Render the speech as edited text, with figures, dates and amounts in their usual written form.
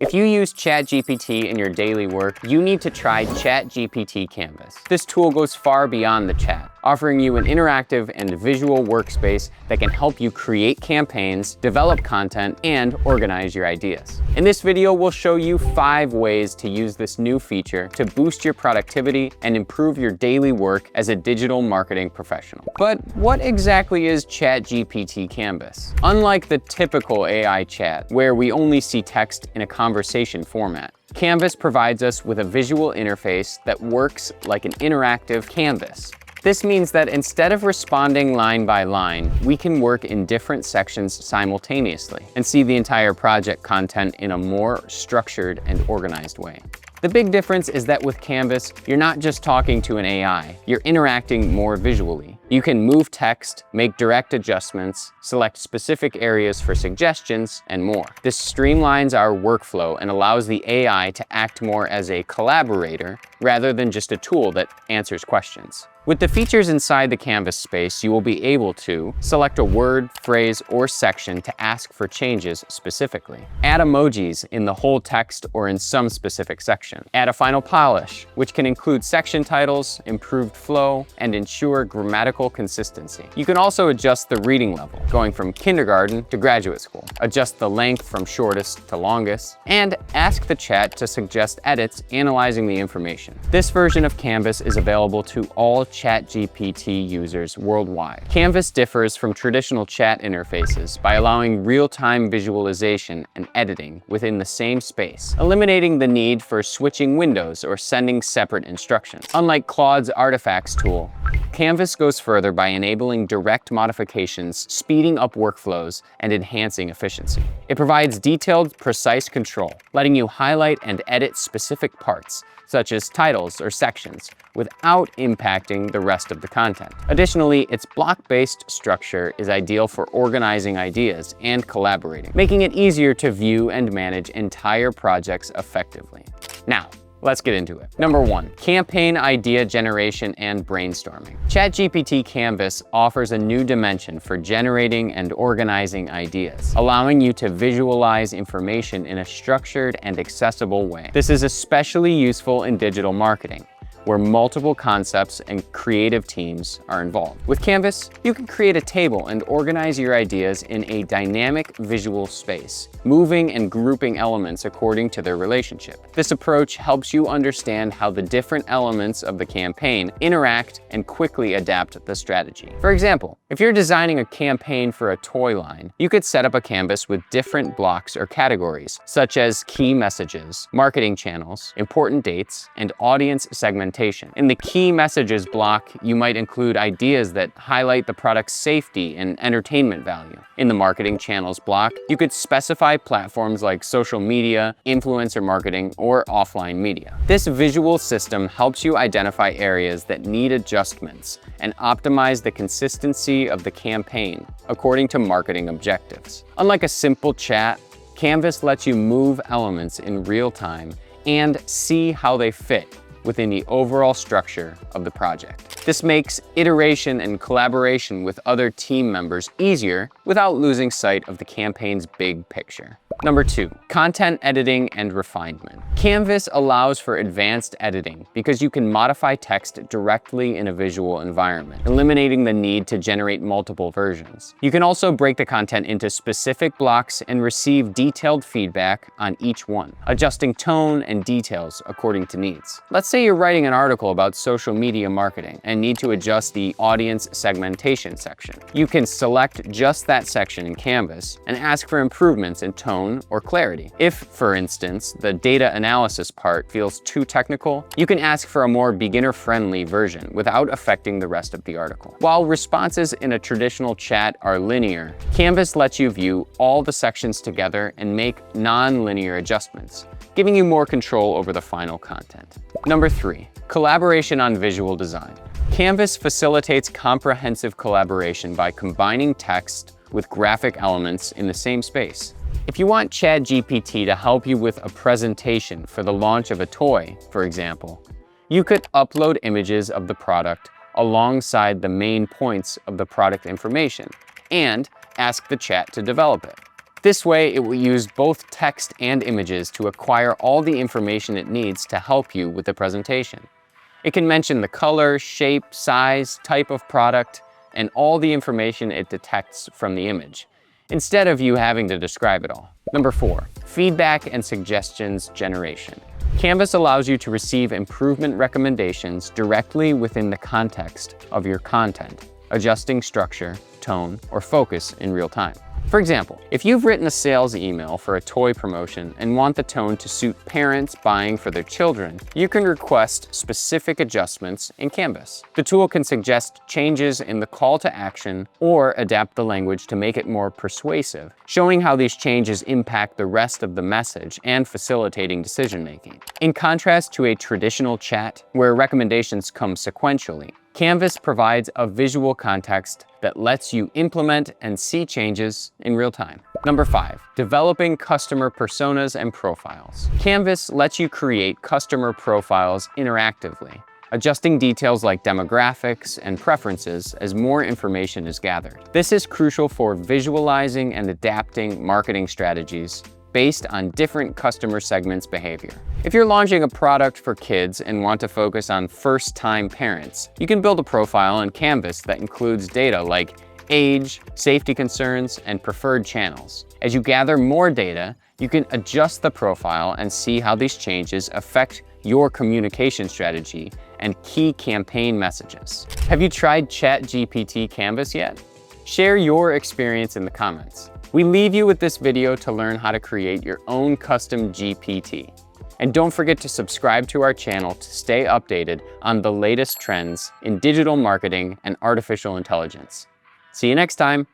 If you use ChatGPT in your daily work, you need to try ChatGPT Canvas. This tool goes far beyond the chat, offering you an interactive and visual workspace that can help you create campaigns, develop content, and organize your ideas. In this video, we'll show you 5 ways to use this new feature to boost your productivity and improve your daily work as a digital marketing professional. But what exactly is ChatGPT Canvas? Unlike the typical AI chat, where we only see text in a conversation format, Canvas provides us with a visual interface that works like an interactive canvas. This means that instead of responding line by line, we can work in different sections simultaneously and see the entire project content in a more structured and organized way. The big difference is that with Canvas, you're not just talking to an AI, you're interacting more visually. You can move text, make direct adjustments, select specific areas for suggestions, and more. This streamlines our workflow and allows the AI to act more as a collaborator rather than just a tool that answers questions. With the features inside the Canvas space, you will be able to select a word, phrase, or section to ask for changes specifically. Add emojis in the whole text or in some specific section. Add a final polish, which can include section titles, improved flow, and ensure grammatical consistency. You can also adjust the reading level, going from kindergarten to graduate school. Adjust the length from shortest to longest, and ask the chat to suggest edits analyzing the information. This version of Canvas is available to all ChatGPT users worldwide. Canvas differs from traditional chat interfaces by allowing real-time visualization and editing within the same space, eliminating the need for switching windows or sending separate instructions. Unlike Claude's artifacts tool, Canvas goes further by enabling direct modifications, speeding up workflows, and enhancing efficiency. It provides detailed, precise control, letting you highlight and edit specific parts, such as titles or sections, without impacting the rest of the content. Additionally, its block-based structure is ideal for organizing ideas and collaborating, making it easier to view and manage entire projects effectively. Now, let's get into it. Number 1, campaign idea generation and brainstorming. ChatGPT Canvas offers a new dimension for generating and organizing ideas, allowing you to visualize information in a structured and accessible way. This is especially useful in digital marketing, where multiple concepts and creative teams are involved. With Canvas, you can create a table and organize your ideas in a dynamic visual space, moving and grouping elements according to their relationship. This approach helps you understand how the different elements of the campaign interact and quickly adapt the strategy. For example, if you're designing a campaign for a toy line, you could set up a canvas with different blocks or categories, such as key messages, marketing channels, important dates, and audience segmentation. In the key messages block, you might include ideas that highlight the product's safety and entertainment value. In the marketing channels block, you could specify platforms like social media, influencer marketing, or offline media. This visual system helps you identify areas that need adjustments and optimize the consistency of the campaign according to marketing objectives. Unlike a simple chat, Canvas lets you move elements in real time and see how they fit within the overall structure of the project. This makes iteration and collaboration with other team members easier without losing sight of the campaign's big picture. Number 2, content editing and refinement. Canvas allows for advanced editing because you can modify text directly in a visual environment, eliminating the need to generate multiple versions. You can also break the content into specific blocks and receive detailed feedback on each one, adjusting tone and details according to needs. Let's say you're writing an article about social media marketing and need to adjust the audience segmentation section. You can select just that section in Canvas and ask for improvements in tone or clarity. If, for instance, the data analysis part feels too technical, you can ask for a more beginner-friendly version without affecting the rest of the article. While responses in a traditional chat are linear, Canvas lets you view all the sections together and make non-linear adjustments, giving you more control over the final content. Number 3, collaboration on visual design. Canvas facilitates comprehensive collaboration by combining text with graphic elements in the same space. If you want ChatGPT to help you with a presentation for the launch of a toy, for example, you could upload images of the product alongside the main points of the product information and ask the chat to develop it. This way, it will use both text and images to acquire all the information it needs to help you with the presentation. It can mention the color, shape, size, type of product, and all the information it detects from the image, instead of you having to describe it all. Number 4, feedback and suggestions generation. Canvas allows you to receive improvement recommendations directly within the context of your content, adjusting structure, tone, or focus in real time. For example, if you've written a sales email for a toy promotion and want the tone to suit parents buying for their children, you can request specific adjustments in Canvas. The tool can suggest changes in the call to action or adapt the language to make it more persuasive, showing how these changes impact the rest of the message and facilitating decision-making. In contrast to a traditional chat, where recommendations come sequentially, Canvas provides a visual context that lets you implement and see changes in real time. Number 5, developing customer personas and profiles. Canvas lets you create customer profiles interactively, adjusting details like demographics and preferences as more information is gathered. This is crucial for visualizing and adapting marketing strategies based on different customer segments' behavior. If you're launching a product for kids and want to focus on first-time parents, you can build a profile in Canvas that includes data like age, safety concerns, and preferred channels. As you gather more data, you can adjust the profile and see how these changes affect your communication strategy and key campaign messages. Have you tried ChatGPT Canvas yet? Share your experience in the comments. We leave you with this video to learn how to create your own custom GPT. And don't forget to subscribe to our channel to stay updated on the latest trends in digital marketing and artificial intelligence. See you next time.